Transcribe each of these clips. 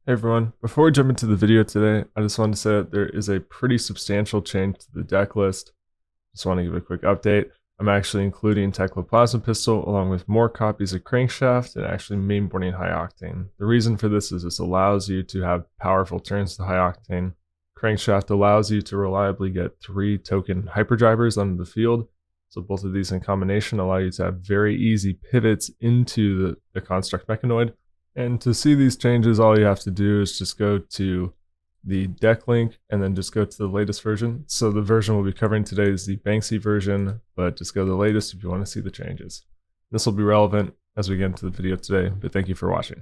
Hey everyone, before we jump into the video today, I just wanted to say that there is a pretty substantial change to the deck list. Just want to give a quick update. I'm actually including Plasma Pistol along with more copies of Crankshaft and actually mainboarding High Octane. The reason for this is this allows you to have powerful turns to High Octane. Crankshaft allows you to reliably get 3 token hyperdrivers onto the field, so both of these in combination allow you to have very easy pivots into the Construct Mechanoid. And to see these changes, all you have to do is just go to the deck link and then just go to the latest version. So the version we'll be covering today is the Banksy version, but just go to the latest if you want to see the changes. This will be relevant as we get into the video today, but thank you for watching.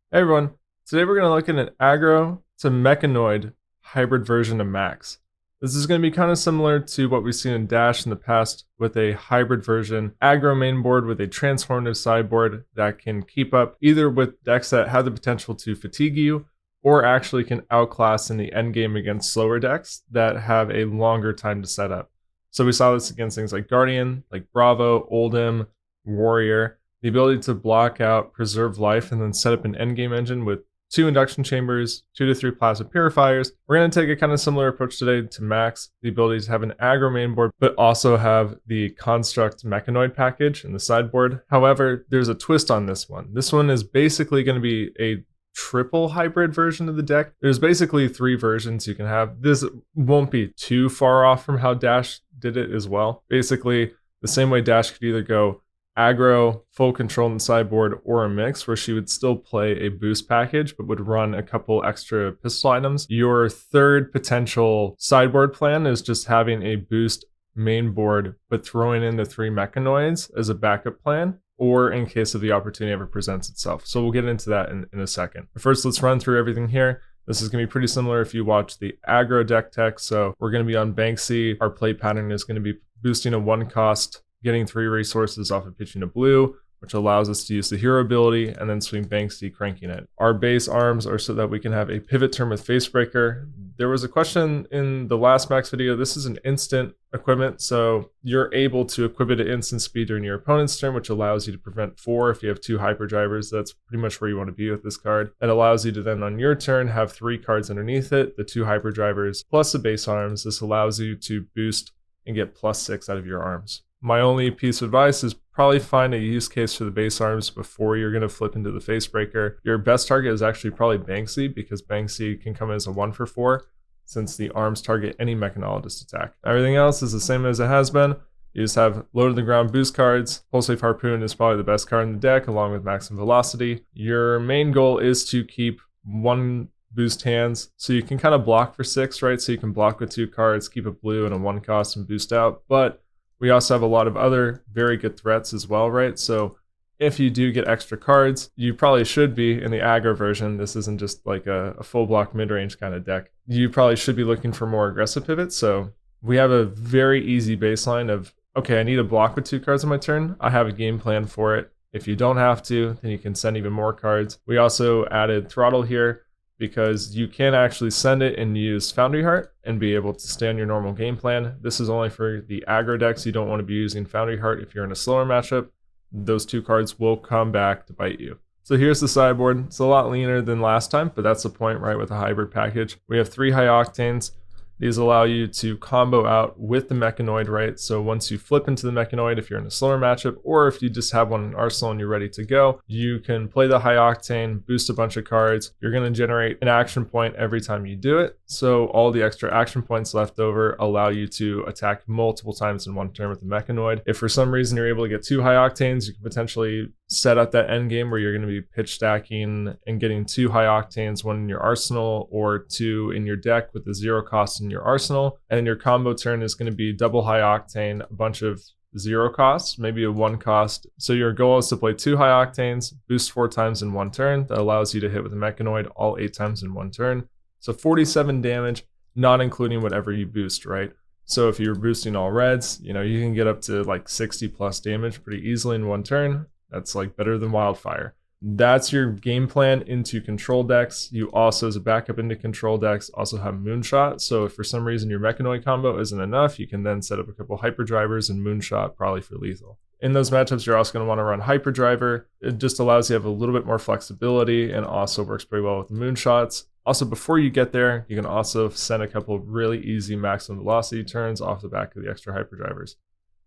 Hey everyone, today we're going to look at an Aggro to Mechanoid hybrid version of Maxx. This is going to be kind of similar to what we've seen in Dash in the past with a hybrid version aggro mainboard with a transformative sideboard that can keep up either with decks that have the potential to fatigue you or actually can outclass in the endgame against slower decks that have a longer time to set up. So we saw this against things like Guardian, like Bravo, Oldhim, Warrior. The ability to block out, preserve life, and then set up an endgame engine with 2 induction chambers, 2 to 3 plasma purifiers. We're going to take a kind of similar approach today to Maxx, the ability to have an aggro mainboard, but also have the Construct Mechanoid package in the sideboard. However, there's a twist on this one. This one is basically going to be a triple hybrid version of the deck. There's basically 3 versions you can have. This won't be too far off from how Dash did it as well. Basically, the same way Dash could either go aggro, full control in the sideboard, or a mix where she would still play a boost package but would run a couple extra pistol items. Your third potential sideboard plan is just having a boost main board but throwing in the 3 mechanoids as a backup plan, or in case of the opportunity ever presents itself. So we'll get into that in a second. But first, let's run through everything here. This is going to be pretty similar if you watch the aggro deck tech. So we're going to be on Banksy. Our play pattern is going to be boosting a 1 cost, getting 3 resources off of pitching a blue, which allows us to use the hero ability and then swing Banksy, cranking it. Our base arms are so that we can have a pivot turn with Facebreaker. There was a question in the last Maxx video. This is an instant equipment, so you're able to equip it at instant speed during your opponent's turn, which allows you to prevent 4 if you have 2 hyperdrivers. That's pretty much where you want to be with this card. It allows you to then on your turn have 3 cards underneath it, the 2 hyperdrivers plus the base arms. This allows you to boost and get +6 out of your arms. My only piece of advice is probably find a use case for the base arms before you're going to flip into the Facebreaker. Your best target is actually probably Banksy, because Banksy can come as a 1 for 4 since the arms target any Mechanologist attack. Everything else is the same as it has been. You just have low to the ground boost cards. Pulse Wave Harpoon is probably the best card in the deck along with Maximum Velocity. Your main goal is to keep 1 boost hands, so you can kind of block for 6, right? So you can block with 2 cards, keep a blue and a 1 cost and boost out. But we also have a lot of other very good threats as well, right? So if you do get extra cards, you probably should be in the aggro version. This isn't just like a full block mid-range kind of deck. You probably should be looking for more aggressive pivots. So we have a very easy baseline of, okay, I need a block with 2 cards on my turn. I have a game plan for it. If you don't have to, then you can send even more cards. We also added Throttle here, because you can actually send it and use Foundry Heart and be able to stay on your normal game plan. This is only for the aggro decks. You don't want to be using Foundry Heart if you're in a slower matchup. Those 2 cards will come back to bite you. So here's the sideboard. It's a lot leaner than last time, but that's the point, right, with a hybrid package. We have 3 High Octanes. These allow you to combo out with the Mechanoid, right? So once you flip into the Mechanoid, if you're in a slower matchup, or if you just have one in Arsenal and you're ready to go, you can play the High Octane, boost a bunch of cards. You're going to generate an action point every time you do it. So all the extra action points left over allow you to attack multiple times in 1 turn with the Mechanoid. If for some reason you're able to get 2 High Octanes, you can potentially set up that end game where you're going to be pitch stacking and getting 2 High Octanes, 1 in your arsenal or 2 in your deck with the 0 cost in your arsenal. And your combo turn is going to be double High Octane, a bunch of 0 costs, maybe a 1 cost. So your goal is to play 2 High Octanes, boost 4 times in 1 turn. That allows you to hit with a Mechanoid all 8 times in 1 turn. So 47 damage, not including whatever you boost, right? So if you're boosting all reds, you can get up to like 60 plus damage pretty easily in 1 turn. That's like better than Wildfire. That's your game plan into control decks. You also, as a backup into control decks, also have Moonshot. So if for some reason your Mechanoid combo isn't enough, you can then set up a couple hyperdrivers and Moonshot probably for lethal. In those matchups, you're also going to want to run Hyperdriver. It just allows you to have a little bit more flexibility and also works pretty well with the moonshots. Also, before you get there, you can also send a couple of really easy maximum velocity turns off the back of the extra Hyperdrivers.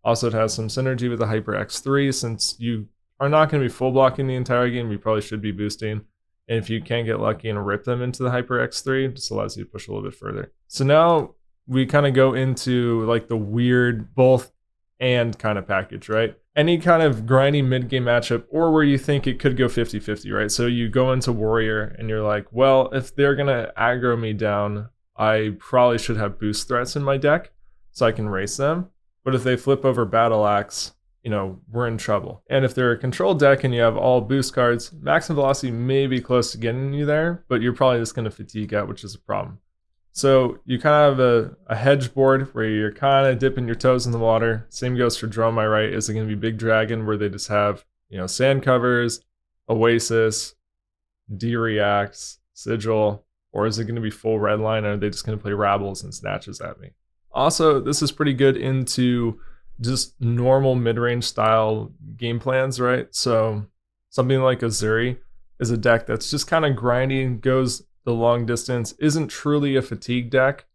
Also, it has some synergy with the Hyper X3 since you are not going to be full blocking the entire game. You probably should be boosting. And if you can get lucky and rip them into the Hyper X3, it just allows you to push a little bit further. So now we kind of go into like the weird both and kind of package, right? Any kind of grindy mid-game matchup or where you think it could go 50-50, right? So you go into Warrior and you're like, well, if they're going to aggro me down, I probably should have boost threats in my deck so I can race them. But if they flip over Battle Axe, you know, we're in trouble. And if they're a control deck and you have all boost cards, maximum velocity may be close to getting you there, but you're probably just going to fatigue out, which is a problem. So you kind of have a hedge board where you're kind of dipping your toes in the water. Same goes for Drone, my right. Is it going to be Big Dragon where they just have, you know, sand covers, Oasis, D-Reacts, Sigil, or is it going to be full red line, or are they just going to play Rabbles and snatches at me? Also, this is pretty good into just normal mid-range style game plans, right? So something like Azuri is a deck that's just kind of grindy, goes the long distance, isn't truly a fatigue deck,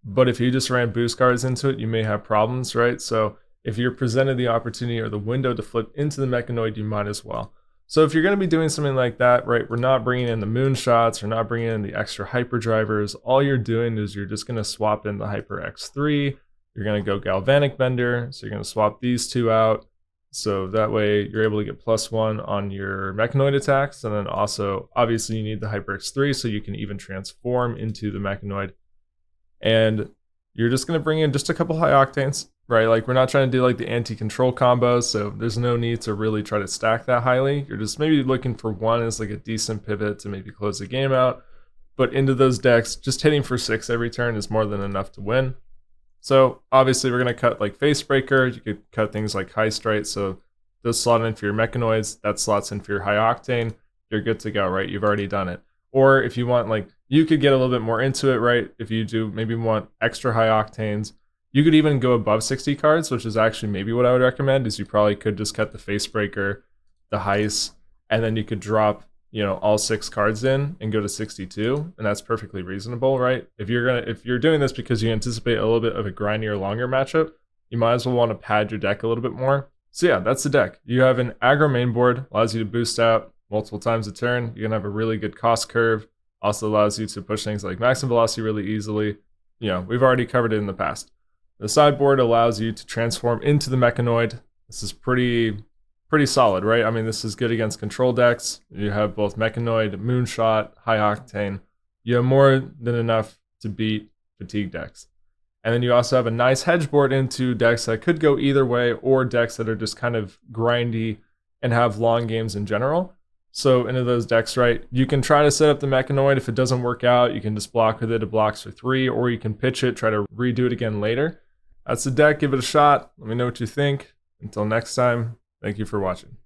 but if you just ran boost cards into it, you may have problems, right? So if you're presented the opportunity or the window to flip into the Mechanoid, you might as well. So if you're going to be doing something like that, right, we're not bringing in the moonshots, we're not bringing in the extra hyperdrivers. All you're doing is you're just going to swap in the Hyper X3. You're going to go Galvanic Bender, so you're going to swap these two out. So that way you're able to get +1 on your Mechanoid attacks. And then also, obviously you need the Hyper X3 so you can even transform into the Mechanoid. And you're just going to bring in just a couple high octanes, right? Like we're not trying to do like the anti-control combos, so there's no need to really try to stack that highly. You're just maybe looking for one as like a decent pivot to maybe close the game out. But into those decks, just hitting for 6 every turn is more than enough to win. So obviously we're going to cut like Facebreaker, you could cut things like High Strike, so those slot in for your Mechanoids, that slots in for your High Octane, you're good to go, right? You've already done it. Or if you want, like, you could get a little bit more into it, right? If you do maybe want extra High Octanes, you could even go above 60 cards, which is actually maybe what I would recommend, is you probably could just cut the Facebreaker, the Heist, and then you could drop, you know, all 6 cards in and go to 62, and that's perfectly reasonable, right? If you're doing this because you anticipate a little bit of a grindier, longer matchup, you might as well want to pad your deck a little bit more. So yeah, that's the deck. You have an aggro main board, allows you to boost out multiple times a turn. You're gonna have a really good cost curve. Also allows you to push things like maximum velocity really easily. You know, we've already covered it in the past. The sideboard allows you to transform into the Mechanoid. This is pretty solid, right? I mean, this is good against control decks. You have both Mechanoid, Moonshot, High Octane. You have more than enough to beat fatigue decks. And then you also have a nice hedge board into decks that could go either way, or decks that are just kind of grindy and have long games in general. So into those decks, right, you can try to set up the Mechanoid. If it doesn't work out, you can just block with it. It blocks for 3, or you can pitch it, try to redo it again later. That's the deck. Give it a shot. Let me know what you think. Until next time, thank you for watching.